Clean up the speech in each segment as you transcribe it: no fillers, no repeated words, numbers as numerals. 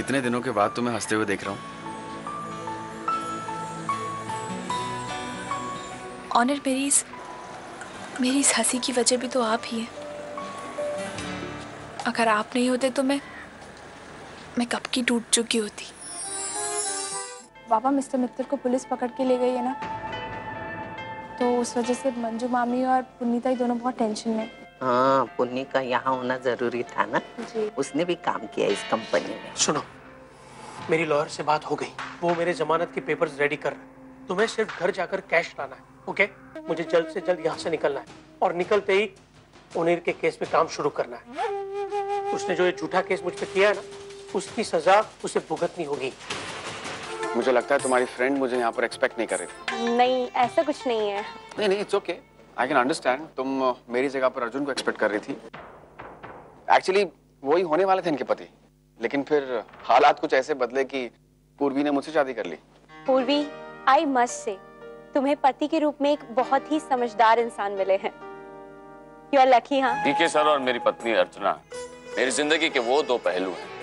इतने दिनों के बाद तुम्हें हंसते हुए देख रहा हूँ। ऑनर, मेरी इस हंसी की वजह भी तो आप ही हैं। अगर आप नहीं होते तो मैं कब की टूट चुकी होती। पापा, मिस्टर मित्तल को पुलिस पकड़ के ले गई है ना, तो उस वजह से मंजू मामी और पुनीता ही दोनों बहुत टेंशन में। हाँ, पुन्नी का यहाँ होना जरूरी था ना जी। उसने भी काम किया इस कंपनी में। सुनो, मेरी लॉयर से बात हो गई, वो मेरे जमानत के पेपर्स रेडी कर रहे हैं। तुम्हें सिर्फ घर जाकर कैश लाना है, ओके? मुझे जल्द से जल्द यहाँ से निकलना है और निकलते ही उनीर के केस पे काम शुरू करना है। उसने जो ये झूठा केस मुझ पे किया है ना, उसकी सजा उसे भुगतनी होगी। मुझे लगता है तुम्हारी फ्रेंड मुझे यहाँ पर एक्सपेक्ट नहीं कर रही थी। नहीं, ऐसा कुछ नहीं है। नहीं, it's okay, I can understand. तुम मेरी जगह पर अर्जुन को एक्सपेक्ट कर रही थी। एक्चुअली वही होने वाले थे इनके पति, लेकिन फिर हालात कुछ ऐसे बदले कि पूर्वी ने मुझसे शादी कर ली। पूर्वी, आई मस्ट से तुम्हें पति के रूप में एक बहुत ही समझदार इंसान मिले हैं। You are lucky. हाँ, डीके सर और मेरी पत्नी अर्चना मेरी जिंदगी के वो दो पहलू हैं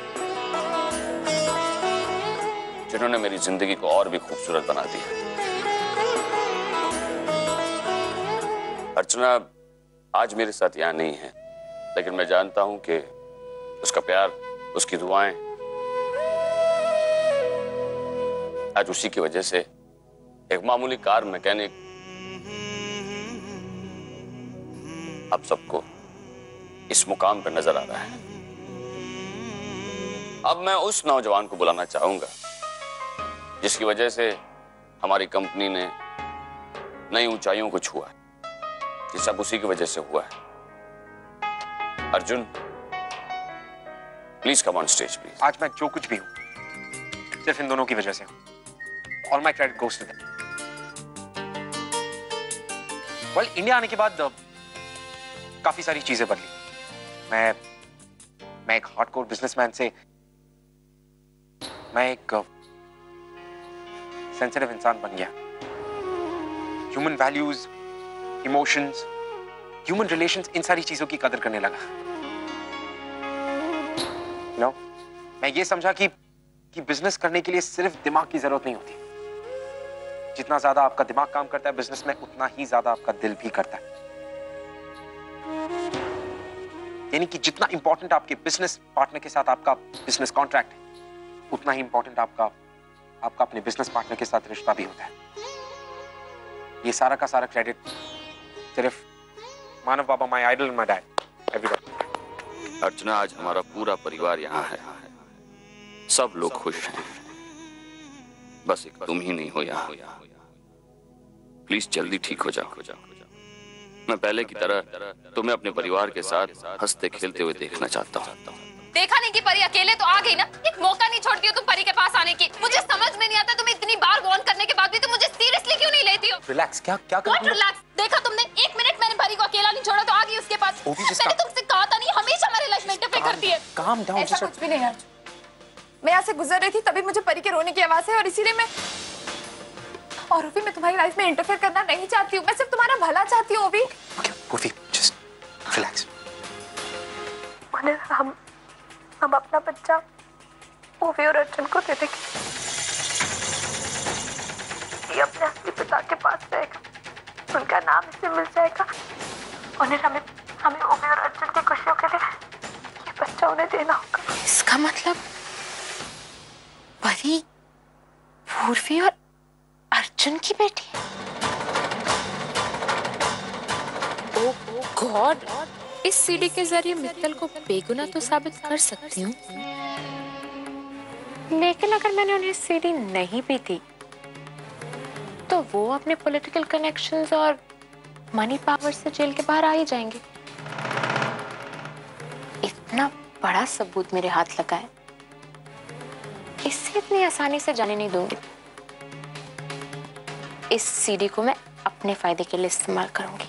जिन्होंने मेरी जिंदगी को और भी खूबसूरत बना दिया। अर्चना आज मेरे साथ यहाँ नहीं है, लेकिन मैं जानता हूं कि उसका प्यार, उसकी दुआएं आज उसी की वजह से एक मामूली कार मैकेनिक आप सबको इस मुकाम पर नजर आ रहा है। अब मैं उस नौजवान को बुलाना चाहूंगा जिसकी वजह से हमारी कंपनी ने नई ऊंचाइयों को छुआ है। ये सब उसी की वजह से हुआ है। Arjun, please come on stage please. आज मैं जो कुछ भी हूं सिर्फ इन दोनों की वजह से हूं। All my credit goes to them. Well, India आने के बाद काफी सारी चीजें बदली। मैं एक हार्डकोर बिजनेसमैन से मैं एक सेंसिटिव इंसान बन गया। Human values, emotions, human relations, इन सारी चीजों की कदर करने लगा। नो, मैं ये समझा कि बिजनेस करने के लिए सिर्फ दिमाग की जरूरत नहीं होती। जितना ज्यादा आपका दिमाग काम करता है बिजनेस में, उतना ही ज्यादा आपका दिल भी करता है। यानी कि जितना इंपॉर्टेंट आपके बिजनेस पार्टनर के साथ आपका बिजनेस कॉन्ट्रैक्ट है, उतना ही इंपॉर्टेंट आपका अपने बिजनेस पार्टनर के साथ रिश्ता भी होता है। ये सारा का सारा क्रेडिट सिर्फ Manav Baba, my idol and my dad, everyone. Archana, आज हमारा पूरा परिवार यहाँ है, सब लोग खुश हैं, बस एक तुम ही नहीं हो यहाँ। प्लीज जल्दी ठीक हो जाओ। मैं पहले की तरह तुम्हें अपने परिवार के साथ हंसते खेलते हुए देखना चाहता हूँ। देखा नहीं कि परी अकेले तो आ गई ना, एक मौका नहीं छोड़ती हो तुम परी के पास आने की। मुझे समझ में नहीं आता, तुम्हें इतनी बार वार्न करने के बाद भी तुम मुझे सीरियसली क्यों नहीं लेती हो? रिलैक्स, क्या कर रही हो? रिलैक्स? देखा तुमने, एक मिनट मैंने परी को अकेला नहीं छोड़ा तो आ गई उसके पास। मैंने तुमसे कहा था नहीं, हमेशा हमारे लाइफ में इंटरफेयर करती है। Calm down. ऐसा कुछ भी नहीं है। मैं यहाँ से गुजर रही थी, तभी मुझे परी के रोने की आवाज है और इसीलिए मैं तुम्हारी लाइफ में इंटरफेयर करना नहीं चाहती हूँ। मैं सिर्फ तुम्हारा भला चाहती हूँ। पूर्वी, जस्ट रिलैक्स। हम अपना बच्चा पूर्वी और अर्जुन को दे देंगे। ये अपने असली पिता के पास रहेगा, उनका नाम इसे मिल जाएगा और हमें पूर्वी और अर्जुन की खुशियों के लिए ये बच्चा उन्हें देना होगा। इसका मतलब परी पूर्वी और अर्जुन की बेटी है। ओह गॉड, इस सीडी के जरिए मित्तल को बेगुनाह तो साबित कर सकती हूँ, लेकिन अगर मैंने उन्हें सीडी नहीं पी थी तो वो अपने पॉलिटिकल कनेक्शंस और मनी पावर से जेल के बाहर आ ही जाएंगे। इतना बड़ा सबूत मेरे हाथ लगा है, इससे इतनी आसानी से जाने नहीं दूंगी। इस सीडी को मैं अपने फायदे के लिए इस्तेमाल करूंगी।